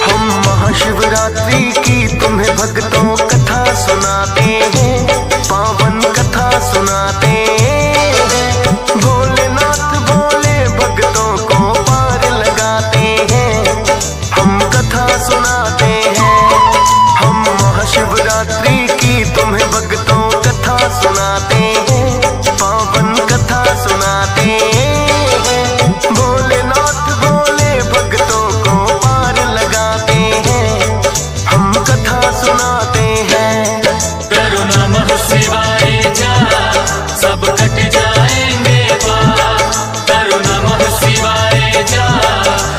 हम महाशिवरात्रि की तुम्हें भक्तों कथा सुनाते हैं, पावन कथा सुनाते हैं। भोलेनाथ भोले भक्तों को पार लगाते हैं, हम कथा सुनाते हैं। हम महाशिवरात्रि की तुम्हें भक्तों कथा सुनाते हैं, पावन कथा सुनाते हैं। भोलेनाथ भोले भक्तों को पार लगाते हैं, हम कथा सुनाते हैं। करो नमः शिवाय जा, सब कट जाएंगे पाप। करो नमः शिवाय जा,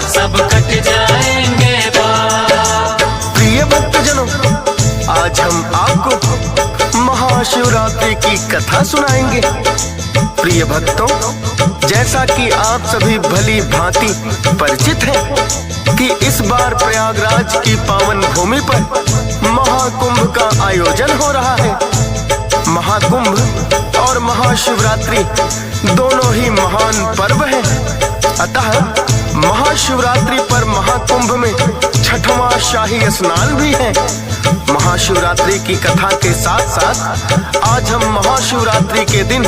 सब कट जाएंगे पाप। प्रिय भक्तजनों, आज हम आपको महाशिवरात्रि की कथा सुनाएंगे। प्रिय भक्तों, जैसा कि आप सभी भली भांति परिचित हैं कि इस बार प्रयागराज की पावन भूमि पर महाकुंभ का आयोजन हो रहा है। महाकुंभ और महाशिवरात्रि दोनों ही महान पर्व हैं। अतः महाशिवरात्रि पर महाकुंभ में छठवां शाही स्नान भी है। महाशिवरात्रि की कथा के साथ साथ आज हम महाशिवरात्रि के दिन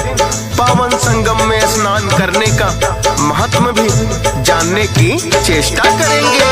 पावन संगम में स्नान करने का महत्व भी जानने की चेष्टा करेंगे।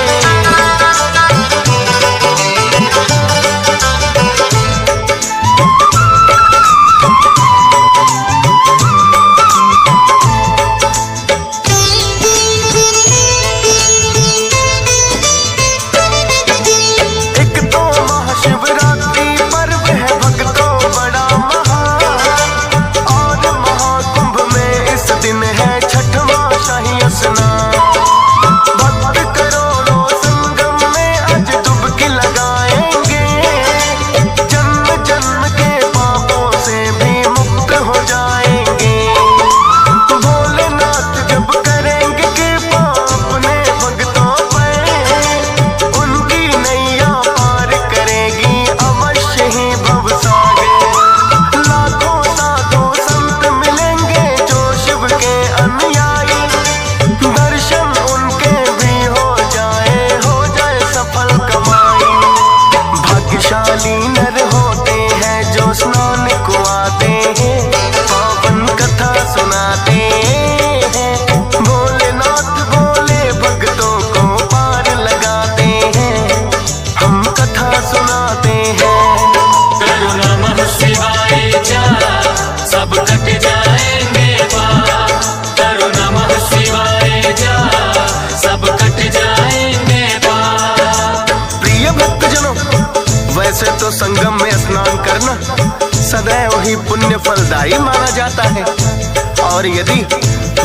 वैसे तो संगम में स्नान करना सदैव ही पुण्य फलदायी माना जाता है, और यदि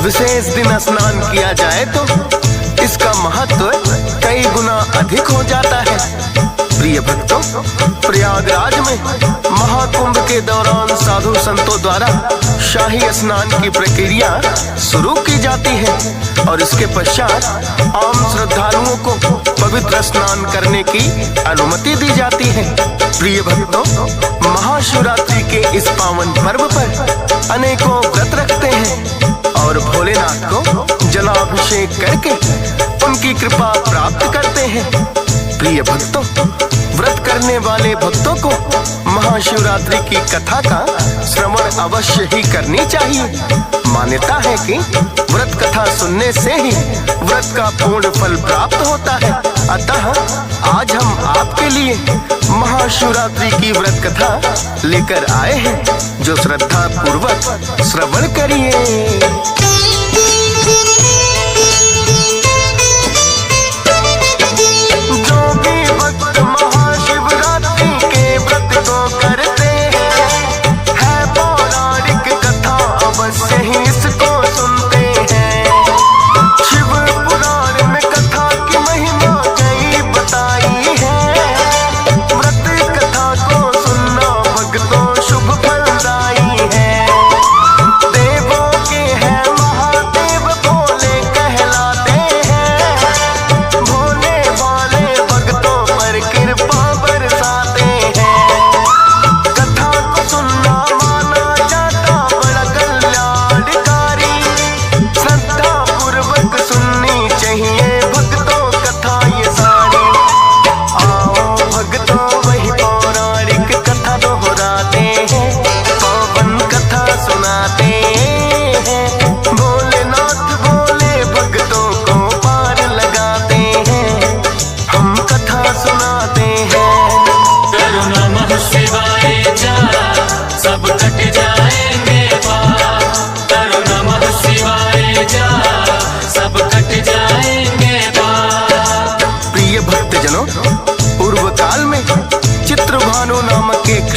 विशेष दिन स्नान किया जाए तो इसका महत्व कई गुना अधिक हो जाता है। प्रिय भक्तों, प्रयागराज में महाकुंभ के दौरान साधु संतों द्वारा शाही स्नान की प्रक्रिया शुरू की जाती है और इसके पश्चात आम श्रद्धालुओं को पवित्र स्नान करने की अनुमति दी जाती है। प्रिय भक्तों, महाशिवरात्रि के इस पावन पर्व पर अनेकों व्रत रखते हैं और भोलेनाथ को जलाभिषेक करके उनकी कृपा प्राप्त करते हैं। प्रिय भक्तों, व्रत करने वाले भक्तों को महाशिवरात्रि की कथा का श्रवण अवश्य ही करनी चाहिए। मान्यता है कि व्रत कथा सुनने से ही व्रत का पूर्ण फल प्राप्त होता है। अतः आज हम आपके लिए महाशिवरात्रि की व्रत कथा लेकर आए हैं, जो श्रद्धा पूर्वक श्रवण करिए। देवों के हैं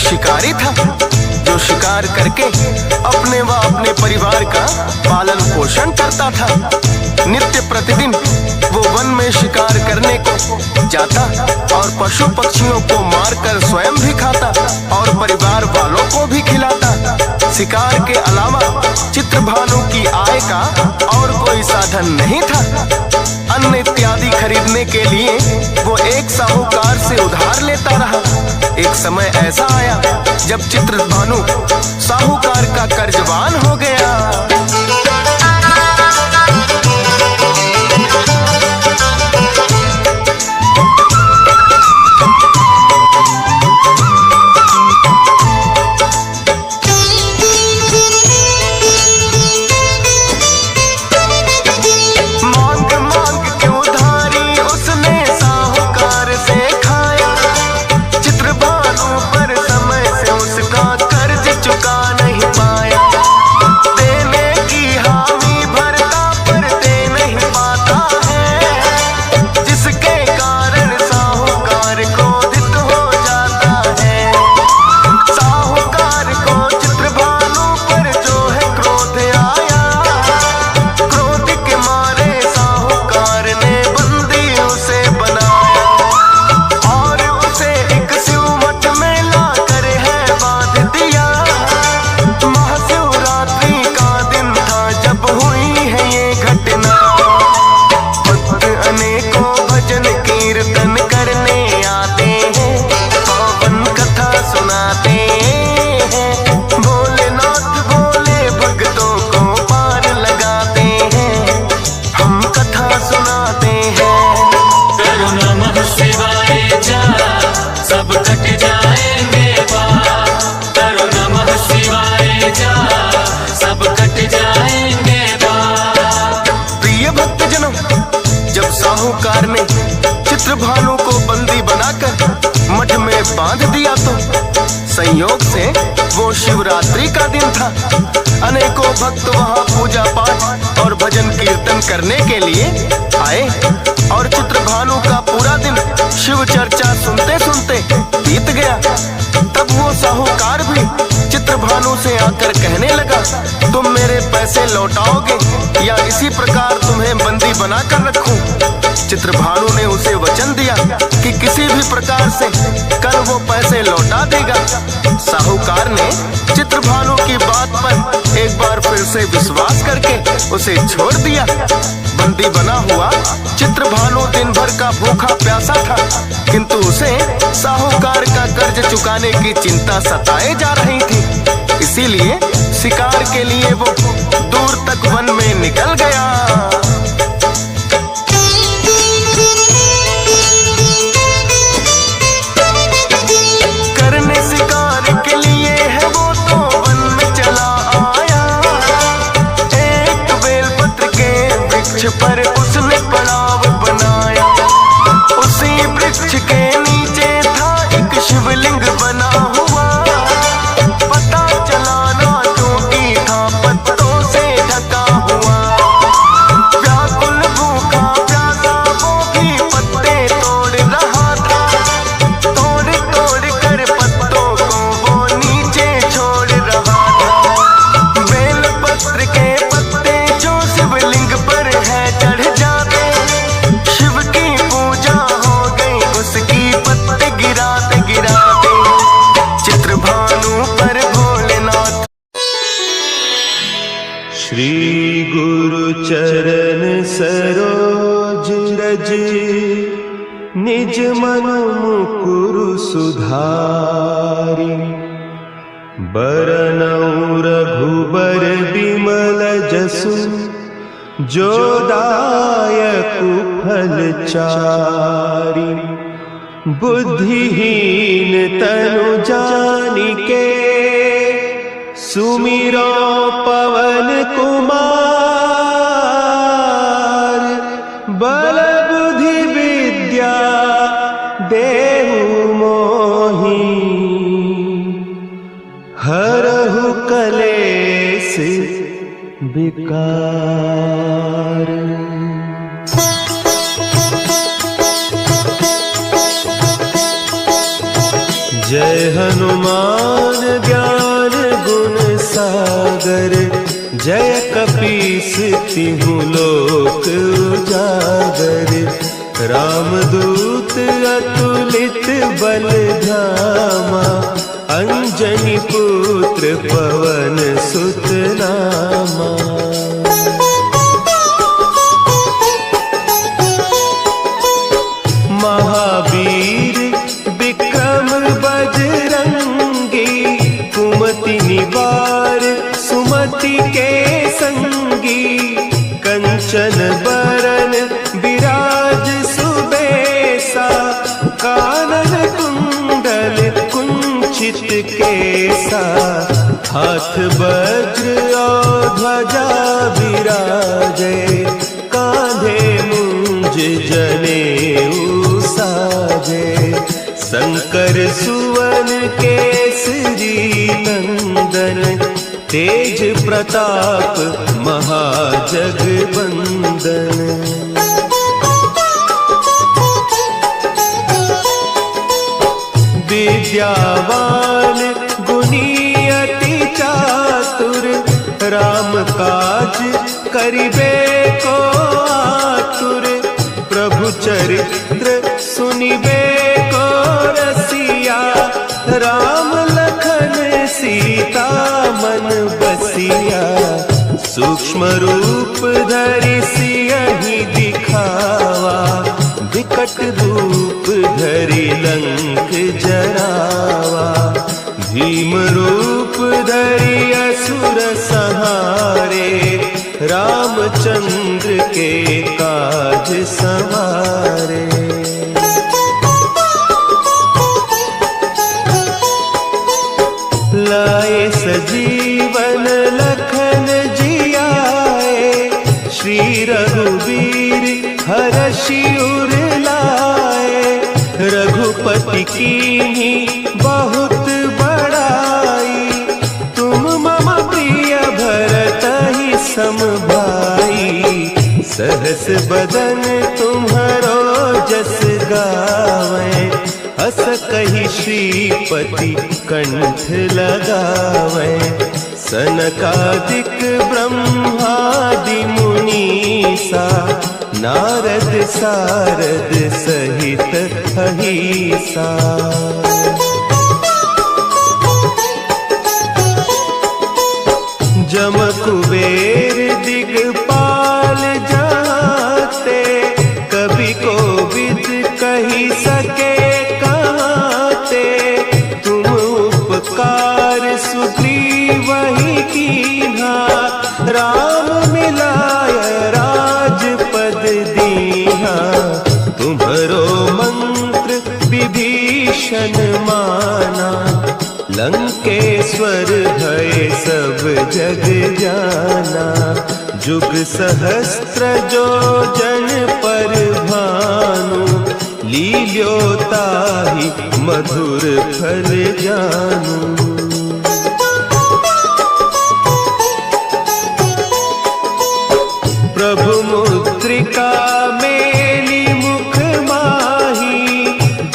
शिकारी था जो शिकार करके अपने व अपने परिवार का पालन पोषण करता था। नित्य प्रतिदिन वो वन में शिकार करने को जाता और पशु पक्षियों को मारकर स्वयं भी खाता और परिवार वालों को भी खिलाता। शिकार के अलावा चित्रभानु की आय का और कोई साधन नहीं था। अन्न इत्यादि खरीदने के लिए वो एक साहूकार से उधार लेता रहा। एक समय ऐसा आया जब चित्रभानु साहूकार का कर्जवान हो गया। साहूकार ने चित्रभानु को बंदी बनाकर मठ में बांध दिया तो संयोग से वो शिवरात्रि का दिन था। अनेकों भक्त वहां पूजा पाठ और भजन कीर्तन करने के लिए आए और चित्रभानु का पूरा दिन शिव चर्चा सुनते सुनते बीत गया। तब वो साहूकार भी चित्रभानु से आकर कहने लगा, तुम मेरे पैसे लौटाओगे या इसी प्रकार तुम्हें बंदी बनाकर रखूं? चित्रभानु ने उसे वचन दिया कि किसी भी प्रकार से कल वो पैसे लौटा देगा। साहूकार ने चित्रभानु की बात पर एक बार फिर से विश्वास करके उसे छोड़ दिया। बंदी बना हुआ चित्रभानु दिन भर का भूखा प्यासा था, किंतु उसे साहूकार का कर्ज चुकाने की चिंता सताए जा रही थी। इसीलिए शिकार के लिए वो दूर तक वन में निकल गया। पर उसने पड़ाव बनाया, उसी वृक्ष के नीचे था एक शिवलिंग बना हुआ। पता चला ना टूटी था पत्तों से ढका हुआ। व्याकुल भूखा प्यासा वो भी पत्ते तोड़ रहा था। तोड़ तोड़ कर पत्तों को वो नीचे छोड़ रहा था। बेल पत्र के पत्ते जो शिवलिंग पर चढ़ जाते, शिव की पूजा हो गई उसकी पत्ते गिराते गिराते। चित्रभानु पर भोलेनाथ। श्री गुरु चरण सरोज रज, निज मन मुकुरु सुधारि। बरनउँ रघुबर बिमल जसु, जो दायकु फल चारि। बुद्धिहीन तनु जानिके, सुमिरो पवन कुमार। बल बुद्धि विद्या देहु मोहि, हरहु कलेस विकार। जय हनुमान तिहु लोक उजागर। रामदूत अतुलित बल धामा, अंजनी पुत्र पवन सुत नामा। महावीर विक्रम बजरंगी, कुमति निवार सुमति के संगी। कंचन बरन विराज सुबेसा, कानन कुंडल कुंचित केसा। हाथ वज्र और ध्वजा विराजे, कांधे मुंज जनेऊ साजे। शंकर सुवन केसरी नंदन, तेज प्रताप महाजगबंदन। विद्यावान गुणी अति चातुर, राम काज करिबे को आतुर। प्रभु चरित्र सुनिबे को रसिया, राम लखन सीता मन बसिया। सूक्ष्म रूप धरि सियहि दिखावा, विकट रूप धरि लंक जरावा। भीम रूप धरि असुर संहारे, रामचंद्र के काज संवारे। लाए सजीवन लखन जियाए, श्री रघुवीर हरषि उर लाए। रघुपति कीन्ही बहुत बड़ाई, तुम मम प्रिय भरतहि सम भाई। सहस बदन तुम्हरो जस गावें, हस कहि श्रीपति कंठ लगावें। सनकादिक ब्रह्मादि मुनीसा, नारद सारद सहित अहीसा। जम कुबेर दिगपाल जाते, कवि कोविद कही सके कहते। तुम उपकार सुग्रीवहि कीन्हा, राम मिलाय राजपद दीन्हा। तुम्हरो मंत्र विभीषण माना, लंकेश्वर भय सब जग जाना। जुग सहस्त्र जो जन पर भानु, लील्योताहि मधुर फल जानू। प्रभु मुद्रिका मेली मुख माही,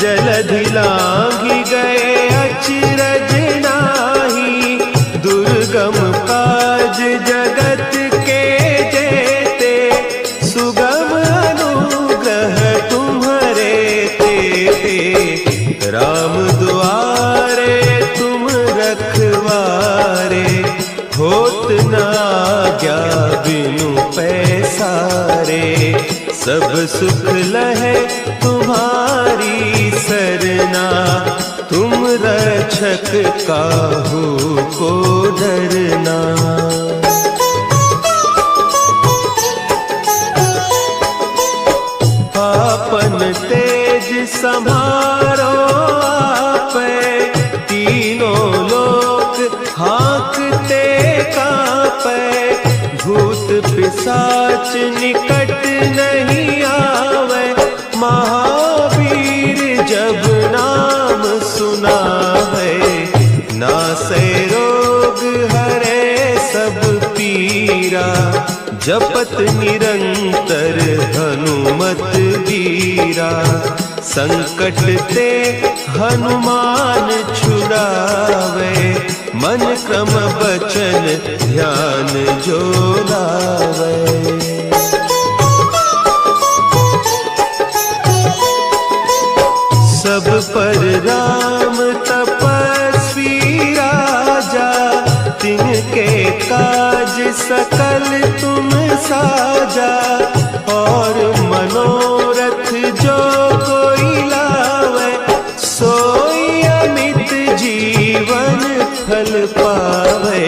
जलधि लांघि गए अचरज नाही। दुर्गम काज जगत के जेते, सुगम अनुग्रह तुम्हरे तेते। राम दुआरे तुम रखवारे, होत न आज्ञा बिनु पैसारे। सब सुख लहे तुम्हारी सरना, तुम रक्षक काहू को डरना। आपन तेज समारो आपै, तीनों लोक हाँकते कांपै। भूत पिशाच निकट नहीं आवे, महावीर जब नाम सुनावे। नासै रोग हरे सब पीरा, जपत निरंतर हनुमत बीरा। संकट ते हनुमान छुड़ावे, मन क्रम बचन ध्यान जो लावे। सब पर राम तपस्वी राजा, तिनके काज सकल तुम साजा। और मनोरथ जो कोई लावे, सोई अमित जीवन फल पावे।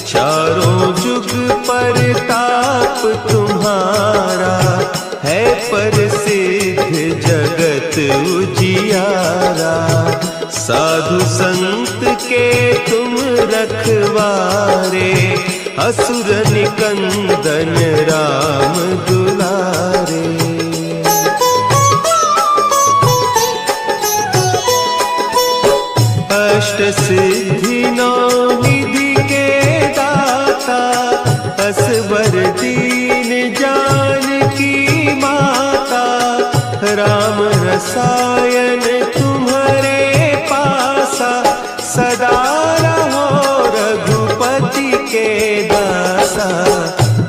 चारों जुग परताप तुम्हारा, है प्रसिद्ध जगत उजियारा। साधु संत के तुम रखवारे, असुर निकंदन राम दुलारे। अष्ट सिद्धि नौ निधि के दाता, असवर दीन जानकी माता। राम रसायन तुम्हारे पासा, सदा रहो रघुपति के दासा।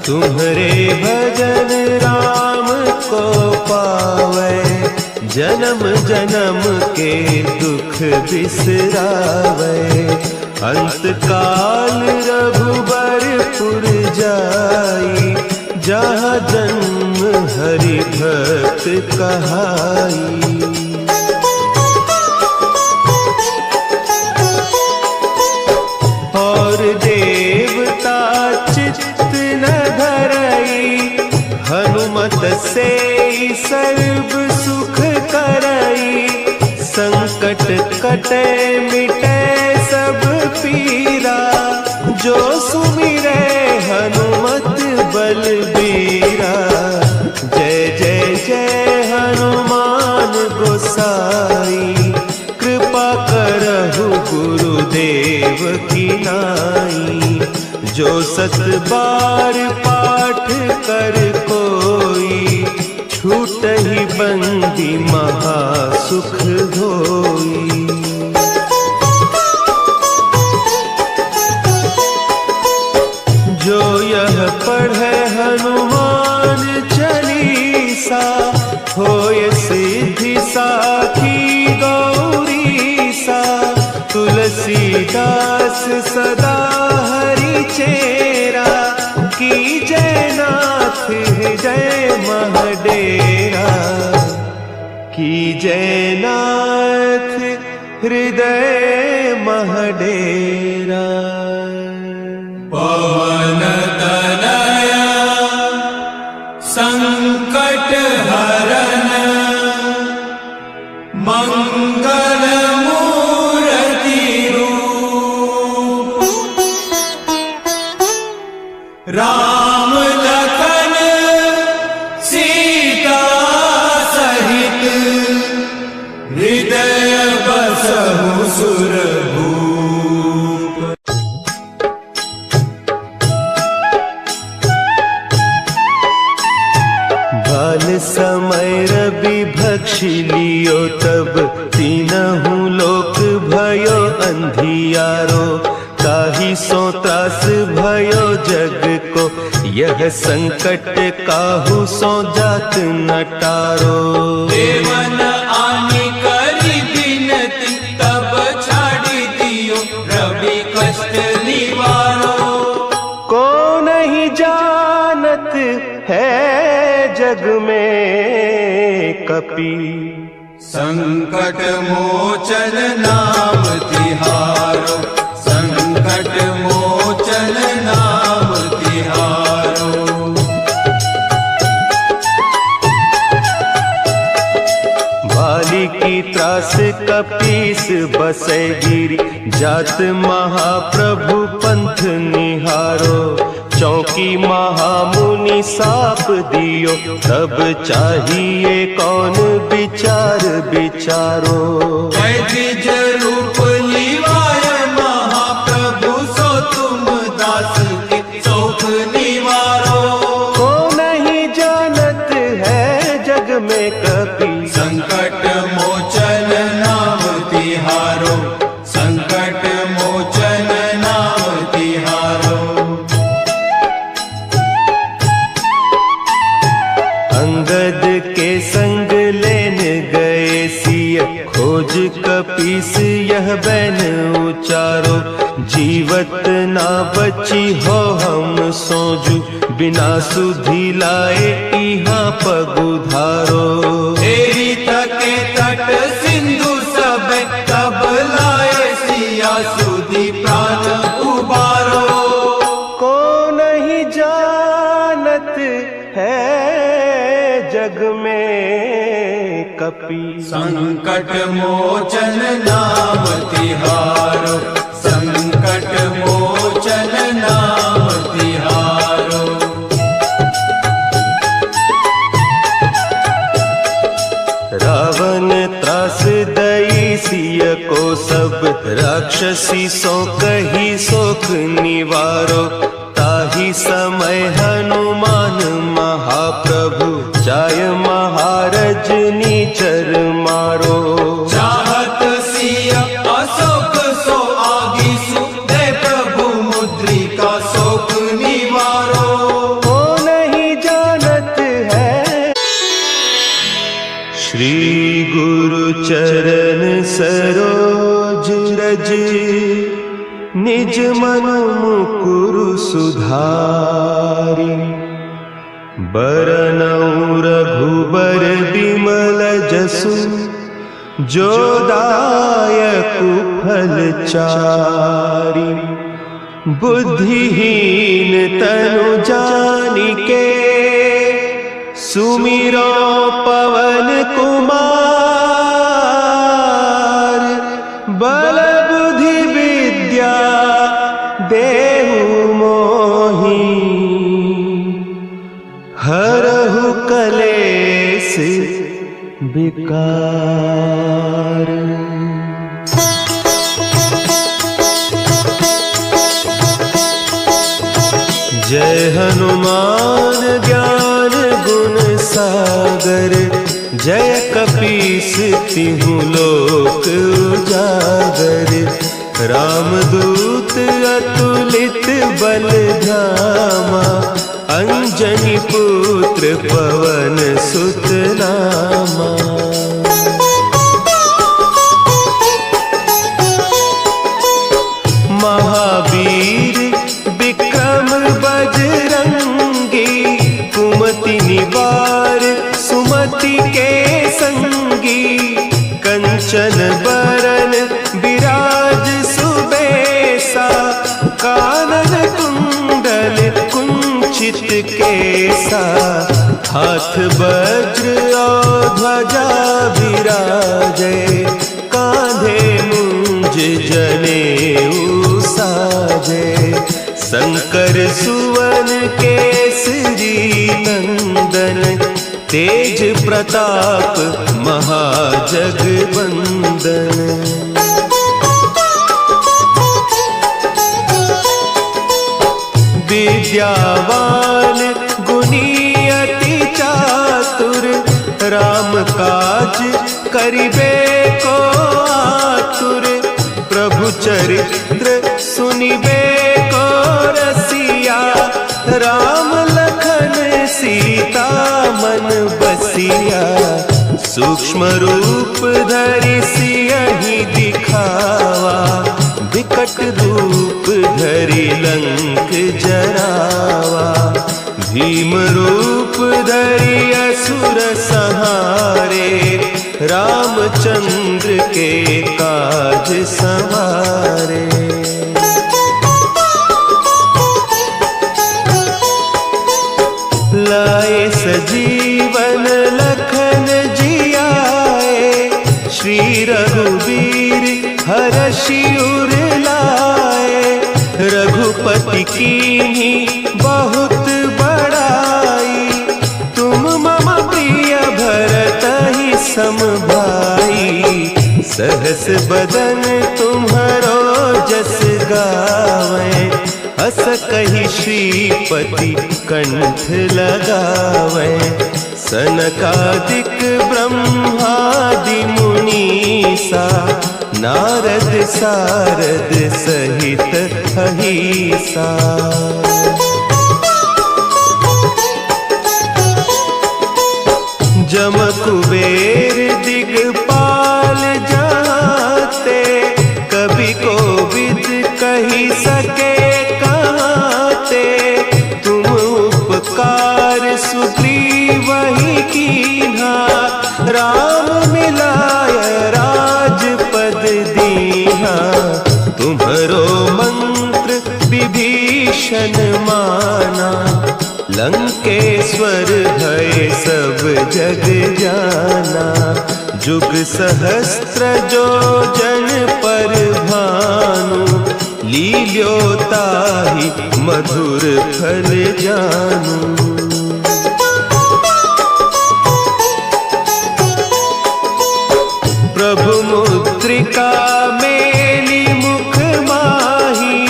तुम्हारे भजन राम को पावे, जन्म जन्म के दुख बिसरावे। अंत काल रघुबरपुर जाई, जहाँ जन्म हरि भक्त कहाई। और देवता चित्त न धरई, हनुमत से सर्व सुख करई। संकट कटे मिटे सब पीरा, जो सुमिरे हनुमत बलबीरा। जय जय जय हनुमान गोसाई, कृपा करहु गुरुदेव की नाई। जो सत बार पाठ कर कोई, छूटहि बंदी महासुख होई। जो यह पढ़े हनुमान चालीसा, होय सिद्धि साखी गौरीसा। तुलसीदास सदा हरि चेरा, की जय नाथ हृदय महडेरा। की जय नाथ हृदय महडेरा। पवन तनया संकट हरन, मंगल मूर्ति रूप। राम लखन सीता सहित, हृदय बसहु सुरभूप। बाल समय रवि भक्षी लियो, तब तीनहु लोक भयो अंधियारो। ताहि सो त्रास भयो जग को, यह संकट काहू सो जात न टारो। देवन आनी करी बिनती, तब छाड़ी दियो रवि कष्ट निवारो। को नहीं जानत है जग में कपि, संकट मोचन नाम तिहारो। संकट मोचन नाम तिहारो। बाली की त्रास कपीस बसे गिरी, जात महाप्रभु पंथ निहारो। चौकी महामुनि साप दियो, तब चाहिए कौन विचार विचारो। द्विज रूप लिवाय महाप्रभु, सो तुम दास के शोक निवारो। को नहीं जानत है जग में कपि, संकट मोचन नाम तिहारो। संकट मोचन खोज कपीस यह बैन उचारो, जीवत ना बची हो हम सोजू, बिना सुधी लाए इहाँ पगुधारो। एरी थके तट सिंधु सब तब लाए सिया सुधी प्राण उबारो। को नहीं जानत है जग में कपी, संकट मोचन नाम तिहारो, संकट मोचन नाम तिहारो। रावण त्रास दई सिय को सब, राक्षसी सो कही सोख निवारो। ताही समय हनुमान महाप्रभु, जाय महारज नीचर मारो। चाहत सिया अशोक सो आगीसु, दे प्रभु मुद्रिका शोक निवारो। को नहीं जानत है श्री गुरु चरण सरोज रज, निज मन मुकुरु सुधारी। बरनउँ रघुबर बिमल जसु, जो दायकु फल चारि। बुद्धिहीन तनु जानिके, सुमिरो पवन कुमार। बल बुद्धि विद्या देहु मोहि, हरहु कलेस विकार। जय हनुमान ज्ञान गुण सागर, जय कपीस तिहु लोक उजागर। रामदूत अतुलित बल धामा, अंजनी पुत्र पवन सुत नामा। महावीर विक्रम बजरंगी, कुमति निवार सुमति के संगी। कंचन बरन विराज सुबेसा, कानन कुंडल कुंचित केसा। हाथ वज्र और ध्वजा विराजे, कांधे मुंज जनेऊ साजे। शंकर सुवन केसरी नंदन, तेज प्रताप महाजगवंदन। विद्यावान गुणी अति चातुर, राम काज करिबे को आतुर। प्रभु चरित्र सुनिबे को रसिया, राम लखन सीता मन बसिया। सूक्ष्म रूप धरि सियहि दिखावा, विकट रूप धरि लंक जरावा। भीम रूप धरि असुर संहारे, रामचंद्र के काज संवारे। लाए सजीवन लखन जियाए, श्री रघुवीर हरषि उर लाए। रघुपति कीन्ही बहुत बड़ाई, तुम मम प्रिय भरतहि सम भाई। सहस बदन तुम्हरो जस गावें, हस कहि श्रीपति कंठ लगावें। सनकादिक ब्रह्मादि मुनीसा, नारद सारद सहित अहीसा। जम कुबेर दिगपाल जा, राम मिलाय राजपद दीहा, तुम्हरो मंत्र विभीषण माना। लंकेश्वर है सब जग जाना, जुग सहस्त्र जो जन पर भानु। लील्योताहि मधुर फल जानू। प्रभु मुद्रिका मेली मुख माही,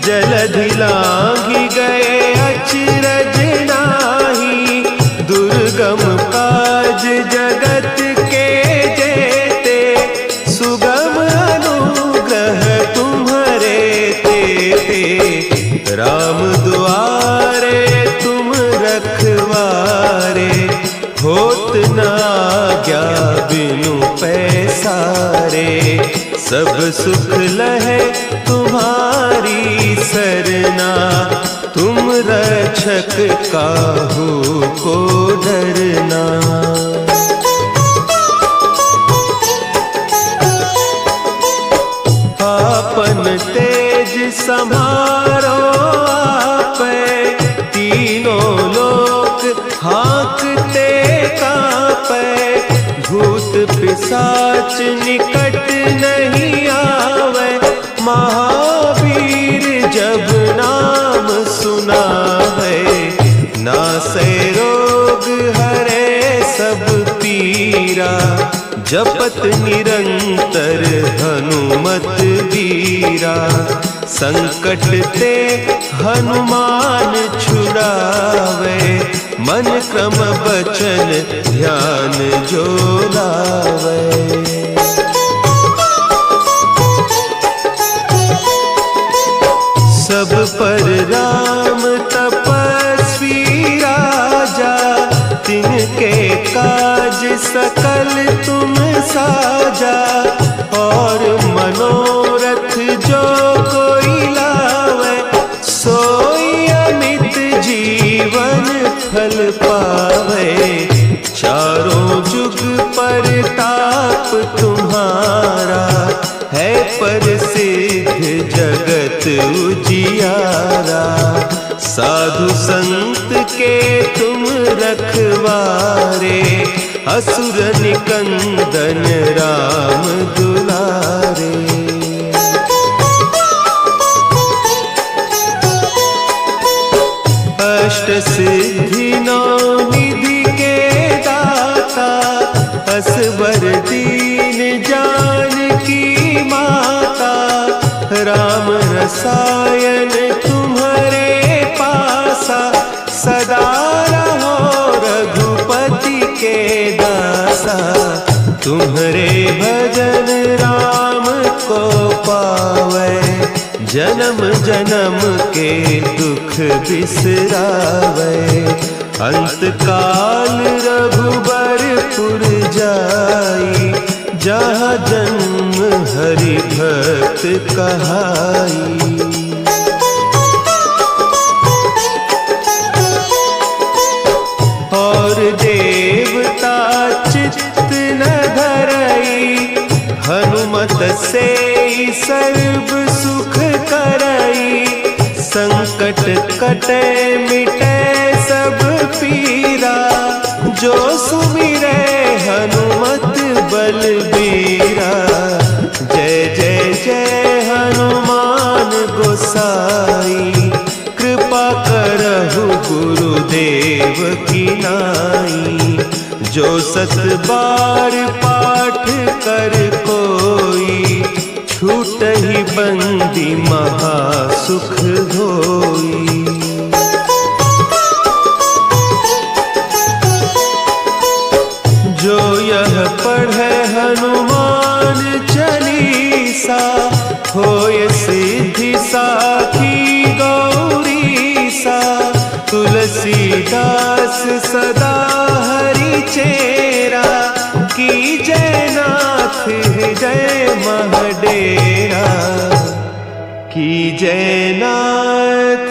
जलधि लांघि गए अचरज नाही। दुर्गम काज जगत के जेते, सुगम अनुग्रह तुम्हारे तेते। राम दुआरे तुम रखवारे, होत न आज्ञा बिनु पैसारे। सब सुख लहे तुम्हारी सरना, तुम रक्षक काहू को डरना। आपन तेज समारो आपै, तीनों लोक हाँकते कांपै। भूत पिशाच निकट नहीं आवे, महावीर जब नाम सुनावे। नासै रोग हरे सब पीरा, जपत निरंतर हनुमत बीरा। संकट ते हनुमान छुड़ावे, मन क्रम बचन ध्यान जो लावे। सब पर राम तपस्वी राजा, तिनके काज सकल तुम साजा। और मनोरथ जो कोई लावे, सोई अमित जीवन फल पावे। चारों जुग परताप तुम्हारा, है प्रसिद्ध जगत उजियारा। साधु संत के तुम रखवारे, असुर निकंदन राम दुलारे। अष्ट सिद्धि नौ निधि के दाता, असवर दीन जानकी माता। राम रसायन तुम्हारे पासा, सदा रहो रघुपति के दासा। तुम्हारे भजन राम को पावे, जन्म जन्म के दुख बिसरावे। अंत काल रघुबरपुर जाई, जहाँ जन्म हरि भक्त कहाई। और देवता चित्त न धरई, हनुमत से सर्व सुख करई। संकट कटे मिटे सब पीरा, जो सुमिरे हनुमत बलबीरा। जय जय जय हनुमान गोसाई, कृपा करहु गुरुदेव की नाई। जो सत बार पाठ कर कोई, छूटहि बंदी महा सुख होई। जो यह पढ़े हनुमान चालीसा, होय सिद्धि साखी गौरीसा। तुलसीदास सदा हरि चेरा, की जयनाथ हृदय महडेरा। की जयनाथ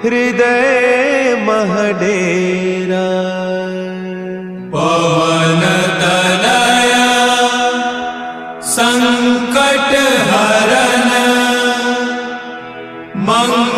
हृदय महडेरा। पवन मंगल